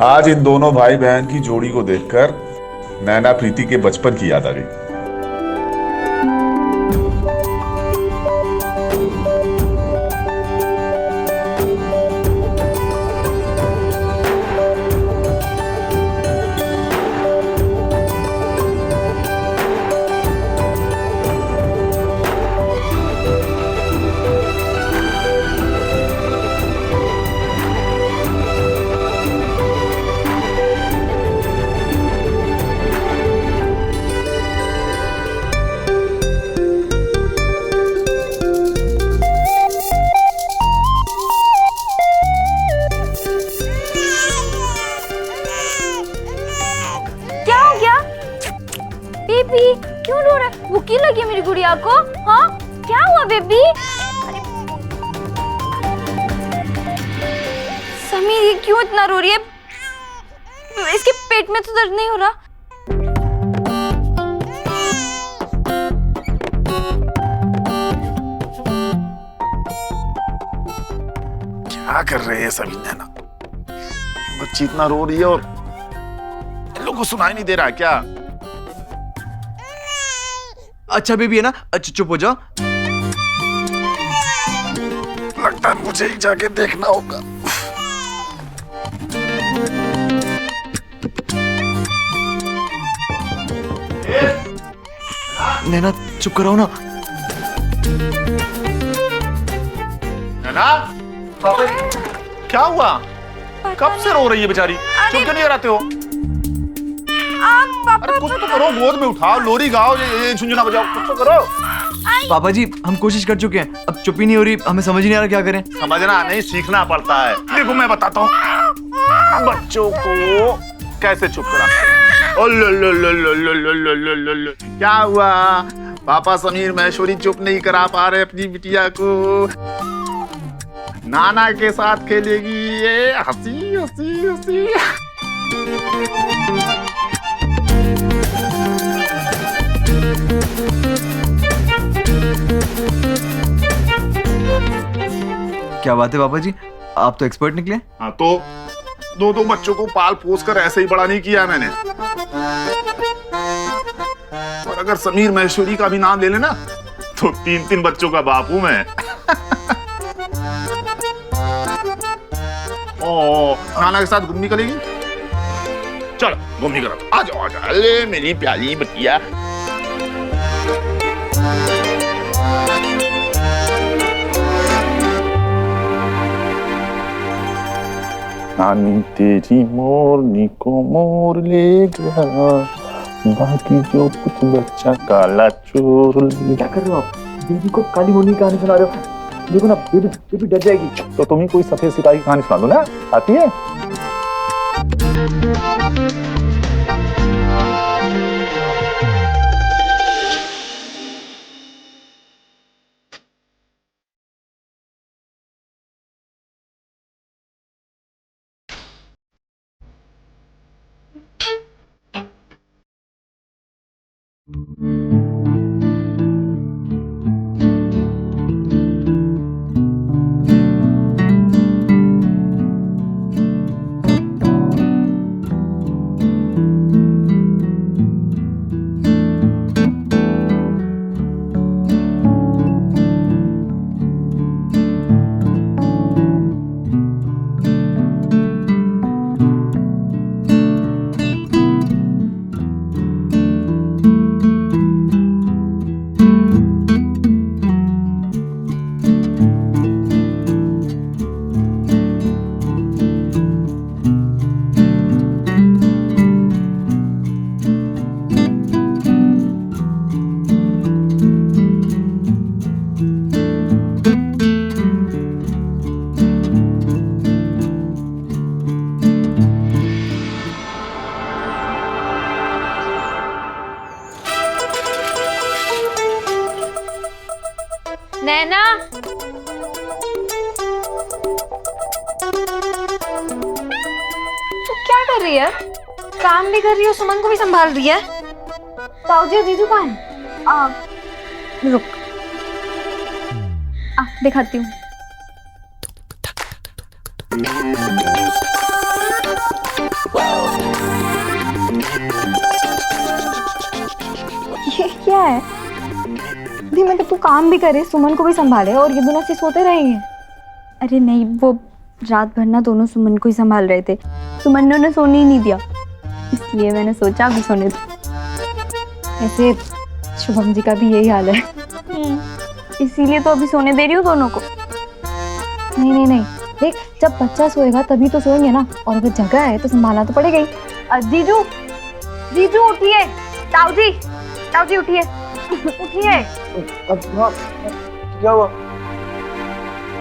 आज इन दोनों भाई बहन की जोड़ी को देखकर नैना प्रीति के बचपन की याद आ गई। बेबी क्यों रो रहा है? भूखी लगी है मेरी गुड़िया को? हाँ क्या हुआ बेबी? अरे समीर ये क्यों इतना रो रही है? इसके पेट में तो दर्द नहीं हो रहा? क्या कर रहे हैं सभी नैना? बच्ची इतना रो रही है और इन लोगों को सुनाई नहीं दे रहा क्या? अच्छा बेबी है ना, अच्छा चुप हो जाओ। लगता है मुझे ही जाके देखना होगा। नैना चुप कराओ ना। नैना क्या हुआ? कब से रो रही है बेचारी? चुप क्यों नहीं कराते हो? अरे कुछ तो करो, गोद में उठाओ, लोरी गाओ, ये झुंझुना बजाओ, कुछ तो करो। पापा जी हम कोशिश कर चुके हैं, अब चुप ही नहीं हो रही, हमें समझ ही नहीं आ रहा क्या करें। समझना नहीं, सीखना पड़ता है। देखो मैं बताता हूँ बच्चों को कैसे चुप करा। क्या हुआ? पापा समीर महेश्वरी चुप नहीं करा पा रहे अपनी बिटिया को। नाना के साथ खेलेगी ये, हंसी हंसी हंसी। क्या बात है पापा जी, आप तो एक्सपर्ट निकले। हाँ तो दो बच्चों को पाल पोस कर ऐसे ही बड़ा नहीं किया मैंने। और अगर समीर महेश्वरी का भी नाम ले लेना तो 3 बच्चों का बाप हूं मैं। ओ नाना के साथ घूमने करेगी? चलो घूमने करो, आ जाओ आ जाओ। अरे मेरी प्यारी बटिया। नानी तेरी मोरनी को मोर ले गया, बाकी जो कुछ बच्चा काला चोर ले। क्या कर रहे हो आप? बेबी को काली मुन्नी की कहानी सुना रहे हो? देखो ना बेबी डर जाएगी। तो तुम ही कोई सफेद सिपाही की कहानी सुना दो ना, आती है? नैना तू क्या कर रही है? काम भी कर रही है, सुमन को भी संभाल रही है। ताऊजी जीजू कहाँ है? रुक दिखाती हूँ। क्या है? दी मैं तू काम भी करे, सुमन को भी संभाले और ये दोनों से सोते रहेंगे। अरे नहीं, वो रात भर ना दोनों सुमन को ही संभाल रहे थे। सुमन ने उन्हें सोने ही नहीं दिया, इसलिए मैंने सोचा अभी सोने दो। ऐसे शुभम जी का भी यही हाल है, इसीलिए तो अभी सोने दे रही हूँ दोनों को। नहीं नहीं नहीं, देख जब बच्चा सोएगा तभी तो सोएंगे ना, और अगर जगह है तो संभालना तो पड़ेगा ही। जीजू जीजू उठिए, ताऊ जी उठिए उठिए। क्या हुआ?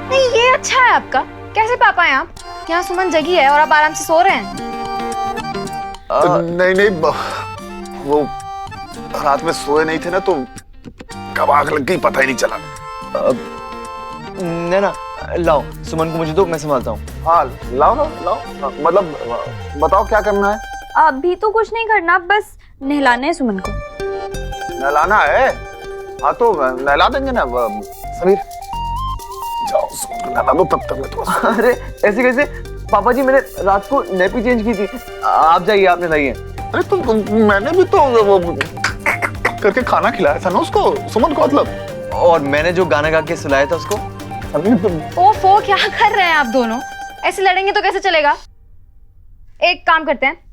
नहीं ये अच्छा है आपका, कैसे पापा हैं आप? यहाँ सुमन जगी है और आप आराम से सो रहे हैं। नहीं वो रात में सोए नहीं थे ना, तो कब आग लग गई पता ही नहीं चला। नैना लाओ सुमन को मुझे दो, मैं संभालता हूँ। हाँ लाओ मतलब बताओ क्या करना है? अभी तो कुछ नहीं करना, बस नहलाना है सुमन को। नहलाना है? हाँ तो नहला देंगे ना समीर, जाओ सुमन को नहला दो, तब तक मैं थोड़ा। अरे ऐसे कैसे पापा जी, मैंने रात को नैपी चेंज की थी। आप जाइए, आप नहलाइए। अरे तो मैंने भी तो वो करके खाना खिलाया था ना उसको, सुमन को मतलब। और मैंने जो गाना गा के सुलाया था उसको। ओफो क्या कर रहे हैं आप दोनों? ऐसे लड़ेंगे तो कैसे चलेगा? एक काम करते हैं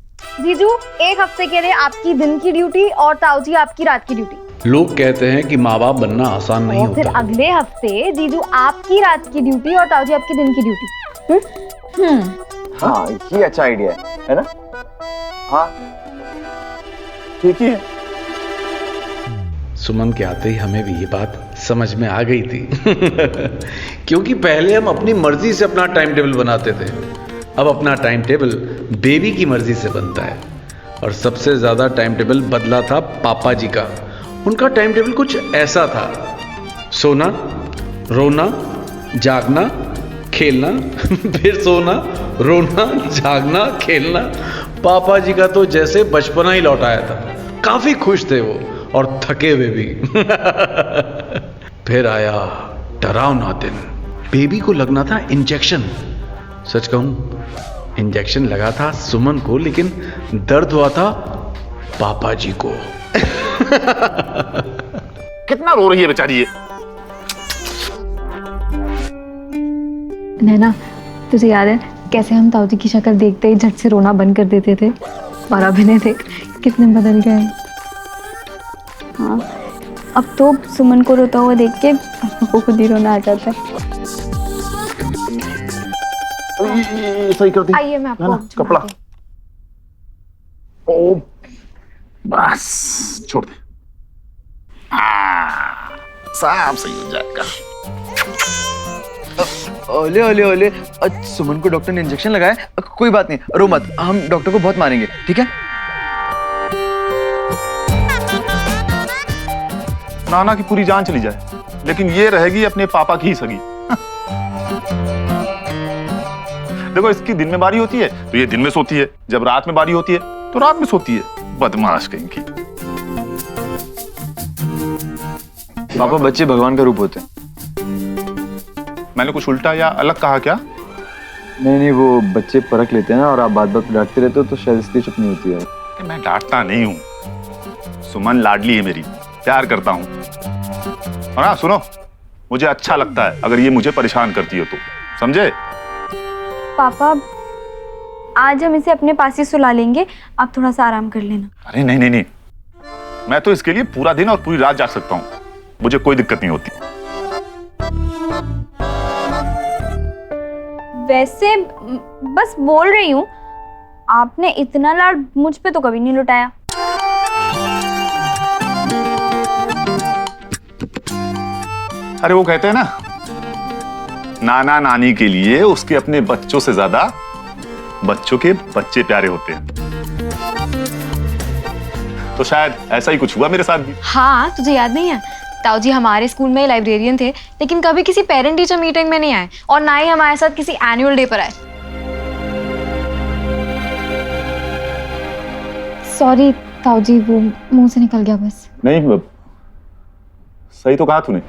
जीजू, एक हफ्ते के लिए आपकी दिन की ड्यूटी और ताऊ जी आपकी रात की ड्यूटी। लोग कहते हैं कि माँ बाप बनना आसान नहीं और फिर होता। अगले हफ्ते जीजू आपकी रात की ड्यूटी और ताऊ जी आपकी दिन की ड्यूटी। हाँ ये अच्छा आइडिया है ना? हाँ ठीक ही है। सुमन के आते ही हमें भी ये बात समझ में आ गई थी क्योंकि पहले हम अपनी मर्जी से अपना टाइम टेबल बनाते थे, अब अपना टाइम टेबल बेबी की मर्जी से बनता है। और सबसे ज्यादा टाइम टेबल बदला था पापा जी का। उनका टाइम टेबल कुछ ऐसा था: सोना, रोना, जागना, खेलना, फिर सोना, रोना, जागना, खेलना। पापा जी का तो जैसे बचपना ही लौट आया था। काफी खुश थे वो और थके हुए भी फिर आया डरावना दिन। बेबी को लगना था इंजेक्शन। सच कहूं, इंजेक्शन लगा था सुमन को, लेकिन दर्द हुआ था पापा जी को। कितना रो रही है बेचारी ये। नैना तुझे याद है कैसे हम ताऊ जी की शक्ल देखते ही झट से रोना बंद कर देते थे? और अभिनय देख कितने बदल गए। हाँ अब तो सुमन को रोता हुआ देख के पापा को खुद ही रोना आ जाता है। ये सही कर दी। आइए मैं आपको कपड़ा। ओ बस छोड़ दे, साफ सही हो जाएगा। ओले ओले ओले, सुमन को डॉक्टर ने इंजेक्शन लगाया। कोई बात नहीं, रो मत, हम डॉक्टर को बहुत मारेंगे, ठीक है? नाना की पूरी जान चली जाए, लेकिन ये रहेगी अपने पापा की ही सगी। देखो इसकी दिन में बारी होती है तो ये दिन में सोती है, जब रात में बारी होती है तो रात में सोती है। बदमाश कहीं की। पापा बच्चे भगवान का रूप होते हैं। मैंने कुछ उल्टा या अलग कहा क्या? नहीं, वो बच्चे परख लेते हैं ना, और आप बात बात डांटते रहते हो तो शायद इसलिए चुप नहीं होती है। कि मैं डांटता नहीं हूं, सुमन लाडली है मेरी, प्यार करता हूं। और हाँ सुनो, मुझे अच्छा लगता है अगर ये मुझे परेशान करती हो तो, समझे? पापा आज हम इसे अपने पास ही सुला लेंगे, आप थोड़ा सा आराम कर लेना। अरे नहीं, मैं तो इसके लिए पूरा दिन और पूरी रात जाग सकता हूँ, मुझे कोई दिक्कत नहीं होती। वैसे बस बोल रही हूँ, आपने इतना लाड मुझ पे तो कभी नहीं लुटाया। अरे वो कहते हैं ना, नाना नानी के लिए उसके अपने बच्चों से ज्यादा बच्चों के बच्चे प्यारे होते हैं। तो शायद ऐसा ही कुछ हुआ मेरे साथ भी। हाँ तुझे याद नहीं है, ताऊ जी हमारे स्कूल में लाइब्रेरियन थे, लेकिन कभी किसी पेरेंट टीचर मीटिंग में नहीं आए और ना ही हमारे साथ किसी एनुअल डे पर आए। सॉरी ताऊ जी, वो मुंह से निकल गया बस। नहीं सही तो कहा तूने।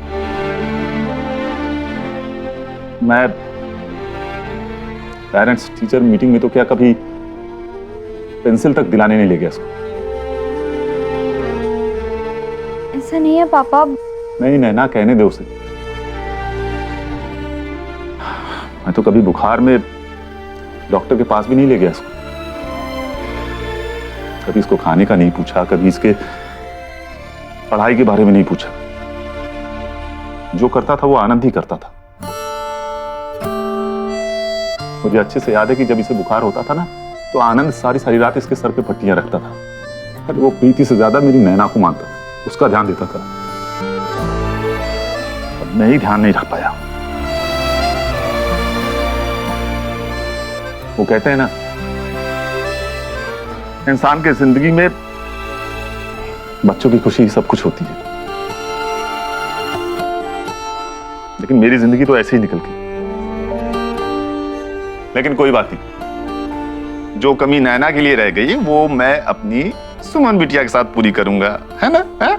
मैं पेरेंट्स टीचर मीटिंग में तो क्या कभी पेंसिल तक दिलाने नहीं ले गया इसको। ऐसा नहीं है पापा। नहीं नैना, कहने दे उसे। मैं तो कभी बुखार में डॉक्टर के पास भी नहीं ले गया इसको। कभी इसको खाने का नहीं पूछा, कभी इसके पढ़ाई के बारे में नहीं पूछा। जो करता था वो आनंद ही करता था। मुझे अच्छे से याद है कि जब इसे बुखार होता था ना, तो आनंद सारी सारी रात इसके सर पे पट्टियां रखता था। पर वो प्रीति से ज्यादा मेरी नैना को मानता था, उसका ध्यान देता था। पर मैं ही ध्यान नहीं रख पाया। वो कहते हैं ना, इंसान की जिंदगी में बच्चों की खुशी सब कुछ होती है, लेकिन मेरी जिंदगी तो ऐसे ही निकल गई। लेकिन कोई बात नहीं, जो कमी नैना के लिए रह गई वो मैं अपनी सुमन बिटिया के साथ पूरी करूंगा, है ना? है?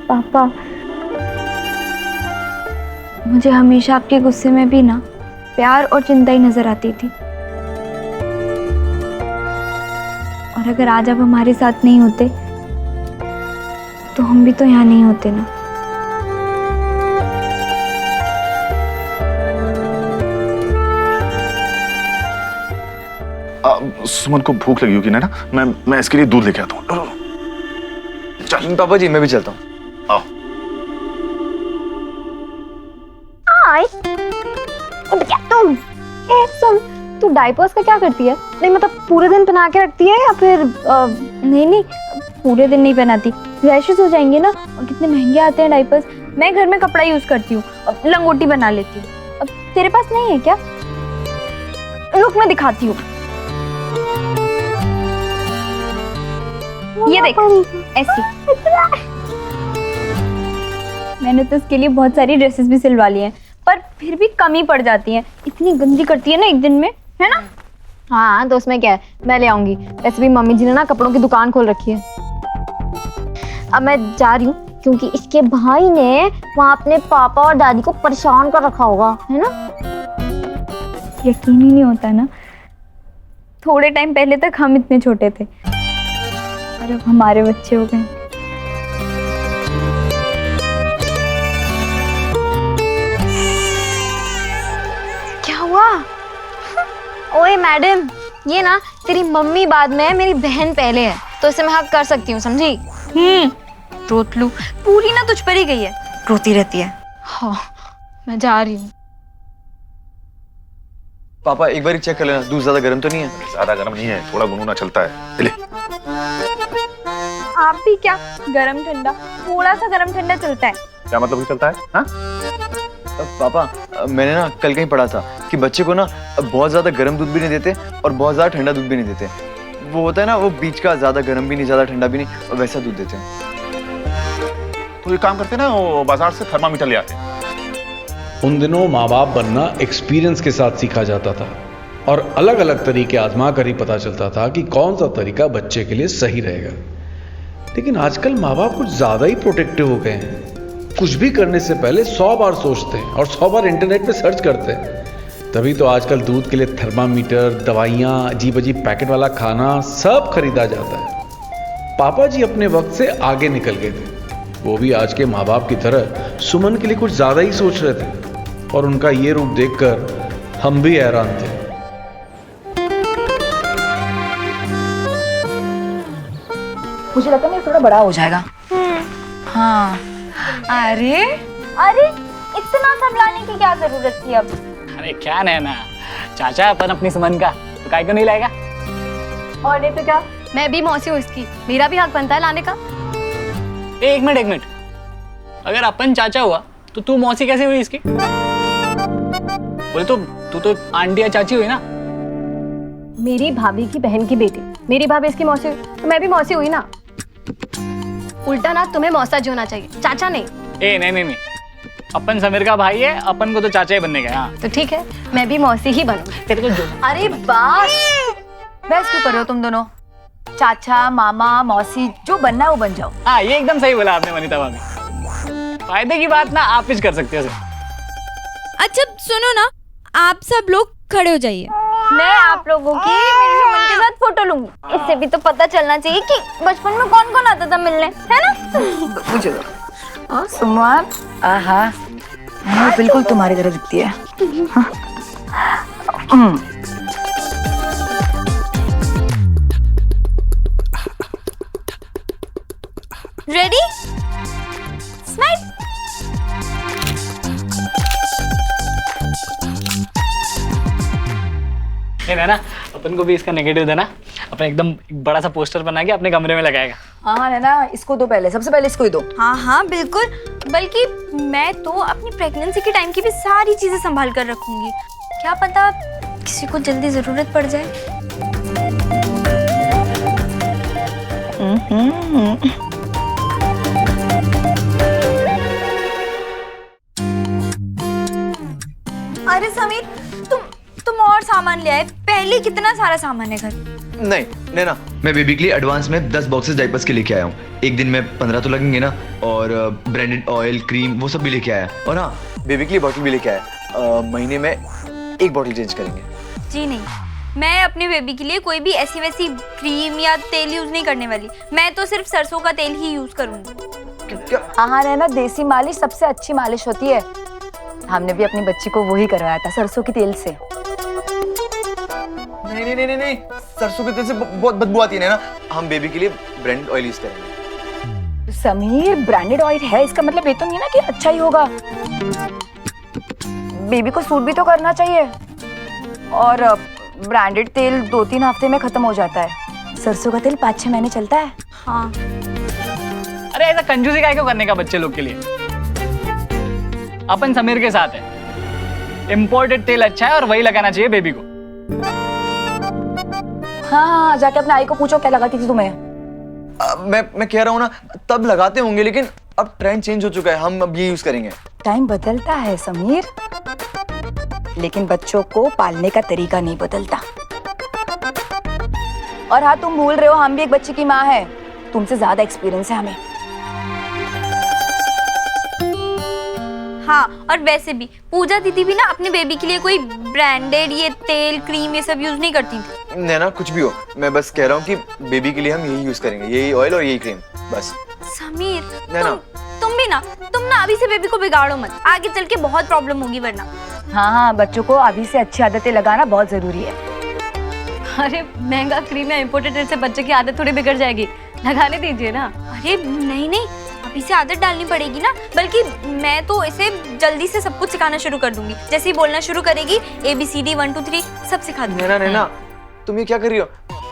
पापा, मुझे हमेशा आपके गुस्से में भी ना प्यार और चिंता ही नजर आती थी। और अगर आज आप हमारे साथ नहीं होते तो हम भी तो यहाँ नहीं होते ना। सुमन को भूख लगी होगी ना? मैं इसके लिए दूध लेके आता हूँ। चल पापा जी, मैं भी चलता हूँ। आओ। क्या तुम? सुन, तू डायपर्स का क्या करती है? नहीं मतलब पूरे दिन पहना के रखती है या फिर नहीं पूरे दिन नहीं पहनाती, रैशेस हो जाएंगे ना। और कितने महंगे आते हैं डायपर्स। मैं घर में कपड़ा यूज करती हूँ, लंगोटी बना लेती हूँ। अब तेरे पास नहीं है क्या? रुक, मैं दिखाती हूँ। ये देख, ऐसी। मैंने तो इसके लिए बहुत सारी ड्रेसेस भी सिलवा ली हैं, पर फिर भी कमी पड़ जाती है। इतनी गंदी करती है ना एक दिन में, है ना? हाँ तो उसमें क्या है, मैं ले आऊंगी। वैसे भी मम्मी जी ने ना कपड़ों की दुकान खोल रखी है। अब मैं जा रही हूँ क्योंकि इसके भाई ने वहाँ अपने पापा और दादी को परेशान कर रखा होगा, है ना? यकीन ही नहीं होता ना, थोड़े टाइम पहले तक हम इतने छोटे थे और अब हमारे बच्चे हो गए। क्या हुआ? ओए मैडम, ये ना तेरी मम्मी बाद में है, मेरी बहन पहले है, तो इसे मैं हक कर सकती हूँ, समझी? रोतलू पूरी ना तुझ पर ही गई है, रोती रहती है। हाँ, मैं जा रही हूँ। पापा एक बार चेक कर लेना, दूध ज्यादा गर्म तो नहीं है? ज्यादा गर्म नहीं है, थोड़ा गुनगुना चलता है। ले। आप भी क्या गरम ठंडा, थोड़ा सा गरम ठंडा चलता है। क्या मतलब कि चलता है? हाँ? पापा मैंने ना कल कहीं पढ़ा था कि बच्चे को ना बहुत ज्यादा गर्म दूध भी नहीं देते और बहुत ज्यादा ठंडा दूध भी नहीं देते। वो होता है ना, वो बीच का, ज्यादा गर्म भी नहीं ज्यादा ठंडा भी नहीं, और वैसा दूध देते हैं। तो ये काम करते ना, वो बाजार से थर्मामीटर ले आते हैं। उन दिनों माँ बाप बनना एक्सपीरियंस के साथ सीखा जाता था और अलग अलग तरीके आजमा कर ही पता चलता था कि कौन सा तरीका बच्चे के लिए सही रहेगा। लेकिन आजकल माँ बाप कुछ ज्यादा ही प्रोटेक्टिव हो गए हैं। कुछ भी करने से पहले 100 बार सोचते हैं और 100 बार इंटरनेट पे सर्च करते हैं। तभी तो आजकल दूध के लिए थर्मामीटर, दवाइयाँ, अजीब अजीब पैकेट वाला खाना सब खरीदा जाता है। पापा जी अपने वक्त से आगे निकल गए थे। वो भी आज के माँ बाप की तरह सुमन के लिए कुछ ज्यादा ही सोच रहे थे और उनका ये रूप देखकर हम भी हैरान थे। मुझे लगता है ये थोड़ा बड़ा हो जाएगा। हाँ। अरे इतना संभलाने की क्या जरूरत थी अब? अरे क्या नैना, चाचा अपन अपनी सुमन का, तो काय को नहीं लाएगा? और नहीं तो क्या, मैं भी मौसी हूँ इसकी, मेरा भी हक बनता है लाने का। एक मिनट, अगर अपन चाचा हुआ तो तू मौसी कैसे हुई इसकी? बोले तो तू तो आंटी या चाची हुई ना। मेरी भाभी की बहन की बेटी, मेरी भाभी इसकी मौसी हुई, तो मैं भी मौसी हुई ना। उल्टा ना तुम्हें मौसा जी होना चाहिए, चाचा नहीं। नहीं, अपन समीर का भाई है, अपन को तो चाचा ही बनने का। हाँ तो ठीक है, मैं भी मौसी ही बनूं। तेरे को जो। अरे बस क्यों कर रहे हो तुम दोनों? चाचा, मामा, मौसी, जो बनना है वो बन जाओ। हाँ ये एकदम सही बोला आपने वनिता भाभी। फायदे की बात ना आप ही कर सकते हो। अच्छा सुनो ना, आप सब लोग खड़े हो जाइए। मैं आप लोगों की मेरे सुमन के साथ फोटो लूंगी। इससे भी तो पता चलना चाहिए कि बचपन में कौन कौन आता था मिलने, है ना? मुझे सुमन, आहा, मैं बिल्कुल तुम्हारी तरह दिखती है। रेडी? स्माइल। है ना, अपन को भी इसका नेगेटिव देना। अपन एकदम एक बड़ा सा पोस्टर बना के अपने कमरे में लगाएगा। हाँ है ना, इसको दो पहले, सबसे पहले इसको ही दो। हाँ हाँ बिल्कुल, बल्कि मैं तो अपनी प्रेगनेंसी के टाइम की भी सारी चीजें संभाल कर रखूंगी। क्या पता किसी को जल्दी जरूरत पड़ जाए। अरे समीर, तुम और सामान ले आए। पहले कितना सारा सामान है घर। नहीं नैना, मैं बेबी के लिए एडवांस में 10 बॉक्सेस डाइपर्स के लेके आया हूँ। एक दिन में 15 तो लगेंगे ना, और ब्रांडेड ऑयल, क्रीम, वो सब भी लेके आया। और हाँ, बेबी के लिए बॉटल भी लेके आया। महीने में 1 बॉटल चेंज करेंगे। जी नहीं, मैं अपने बेबी के लिए कोई भी ऐसी वैसी क्रीम या तेल यूज नहीं करने वाली। मैं तो सिर्फ सरसों का तेल ही यूज करूंगी। हाँ नैना, देसी मालिश सबसे अच्छी मालिश होती है। हमने भी अपनी बच्ची को वही करवाया था, सरसों के तेल से। नहीं, सरसों के तेल से बहुत बदबू आती है ना। हम बेबी के लिए ब्रांडेड ऑयल यूज करेंगे। समीर, ब्रांडेड ऑयल है, इसका मतलब ये तो नहीं है ना कि अच्छा ही होगा। बेबी को सूट भी तो करना चाहिए। और ब्रांडेड तेल 2-3 हफ्ते में खत्म हो जाता है, सरसों का तेल 5-6 महीने चलता है। हाँ, अरे ऐसा कंजूसी काहे क्यों करने का बच्चे लोग के लिए? अपन समीर के साथ है। इम्पोर्टेड तेल अच्छा है और वही लगाना चाहिए बेबी को। हाँ, जाके अपने आई को पूछो क्या लगाती थी तुम्हें। मैं कह रहा हूँ ना, तब लगाते होंगे, लेकिन अब ट्रेंड चेंज हो चुका है। हम अब ये यूज करेंगे। टाइम बदलता है समीर, लेकिन बच्चों को पालने का तरीका नहीं बदलता। और हाँ, तुम भूल रहे हो, हम भी एक बच्चे की माँ है। तुमसे ज्यादा एक्सपीरियंस है हमें। हाँ, और वैसे भी पूजा दीदी भी ना अपने बेबी के लिए कोई ब्रांडेड ये तेल, क्रीम ये सब यूज नहीं करती थी। नैना, कुछ भी हो, मैं बस कह रहा हूँ कि बेबी के लिए हम यही यूज करेंगे, यही ऑयल और यही क्रीम, बस। समीर, नैना, तुम ना अभी से बेबी को बिगाड़ो मत, आगे चल के बहुत प्रॉब्लम होगी वरना। हाँ, बच्चों को अभी से अच्छी आदतें लगाना बहुत जरूरी है। अरे महंगा क्रीम या इम्पोर्टेड तेल से बच्चे की आदत थोड़ी बिगड़ जाएगी, लगाने दीजिए ना। अरे नहीं, अभी से आदत डालनी पड़ेगी ना। बल्कि मैं तो इसे जल्दी से सब कुछ सिखाना शुरू कर दूंगी। जैसे ही बोलना शुरू करेगी, ABCD 1 2 3 सब सिखा दूंगी। नैना, तुम ये क्या कर रही हो?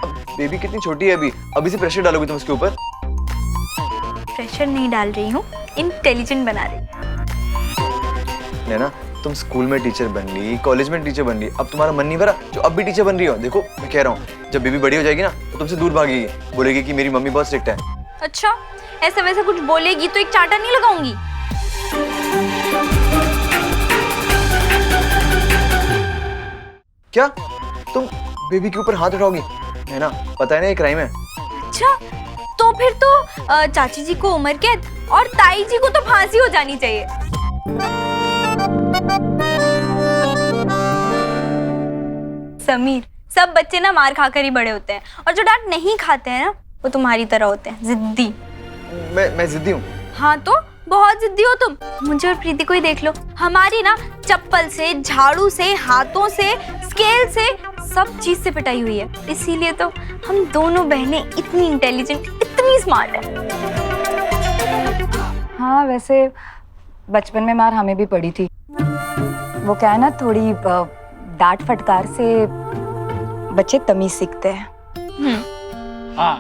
अब बेबी कितनी छोटी है अभी से प्रेशर डालोगी तुम उसके ऊपर? प्रेशर नहीं डाल रही हूँ, इंटेलिजेंट बना रही। नैना, तुम स्कूल में टीचर बन ली, कॉलेज में टीचर बन ली, अब तुम्हारा मन नहीं भरा जो अब भी टीचर बन रही हो? देखो, मैं कह रहा हूँ, जब बेबी बड़ी हो जाएगी ना, तो तुमसे दूर भागेगी, बोलेगी कि मेरी मम्मी बहुत स्ट्रिक्ट है। अच्छा, ऐसा वैसा कुछ बोलेगी तो एक चांटा नहीं लगाऊंगी। क्या तुम बेबी के ऊपर हाथ उठाओगी? है ना, पता है ना ये क्राइम है। अच्छा, तो फिर तो चाची जी को उम्र कैद और ताई जी को तो फांसी हो जानी चाहिए। समीर, सब बच्चे ना मार खाकर ही बड़े होते हैं, और जो डांट नहीं खाते हैं ना, वो तुम्हारी तरह होते हैं, जिद्दी। मैं जिद्दी हूँ? हाँ तो बहुत जिद्दी हो तुम। मुझे और प्रीति को ही देख लो, हमारी ना चप्पल से, झाड़ू से, हाथों से, स्केल से, सब चीज से पिटाई हुई है। इसीलिए तो हम दोनों बहनें इतनी इंटेलिजेंट, इतनी स्मार्ट है। हाँ, वैसे बचपन में मार हमें भी पड़ी थी। वो क्या है ना, थोड़ी डांट फटकार से बच्चे तमीज सीखते हैं। हाँ,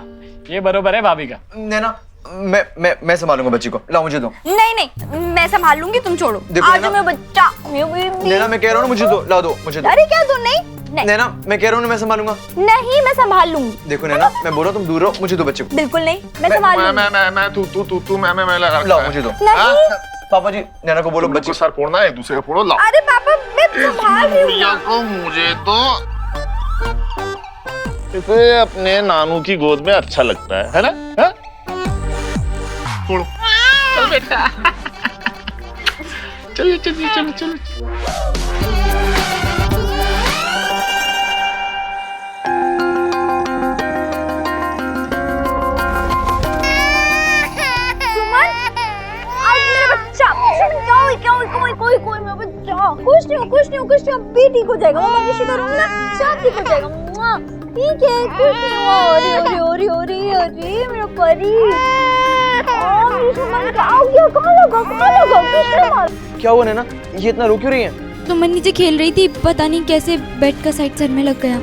ये बरोबर है भाभी का। नैना, मैं संभालूंगा बच्ची को, लाओ मुझे दो। नहीं, मैं संभाल लूंगी, तुम छोड़ो। आज मैं बच्चा। नैना, मैं कह रहा हूँ ना, मुझे दो, ला दो मुझे दो। अरे क्या दो? नहीं। नैना, मैं कह रहा हूँ ना, मैं संभालूंगा। नहीं, मैं संभाल लूंगी। देखो नैना, मैं बोल रहा हूँ, तुम दूर रहो, मुझे दो बच्चे को। बिल्कुल नहीं, मैं संभाल लूंगी। मैं तू मैं लाओ मुझे दो। नहीं। पापा जी, नैना को बोलो बच्चे बच्ची। को सर फोड़ना है, दूसरे को फोड़ो, लाओ। अरे पापा, मैं संभाल रही हूँ ना। को मुझे तो इसे अपने नानू की गोद में अच्छा लगता है ना? हाँ? फोड़ो। चल बेटा। चलो। नहीं होगा, सब भी ठीक हो जाएगा। मैं मालिश करूंगी ना, सब ठीक हो जाएगा। मुआ, ठीक है, कुछ नहीं हुआ। अरे अरे अरे अरे अरे मेरा परी, मेरी सुमन क्या हो गया? कहाँ लगा? किसने मारा? क्या हुआ नैना, ये इतना रो क्यों रही है? सुमन नीचे खेल रही थी, पता नहीं कैसे बेड का साइड सर में लग गया।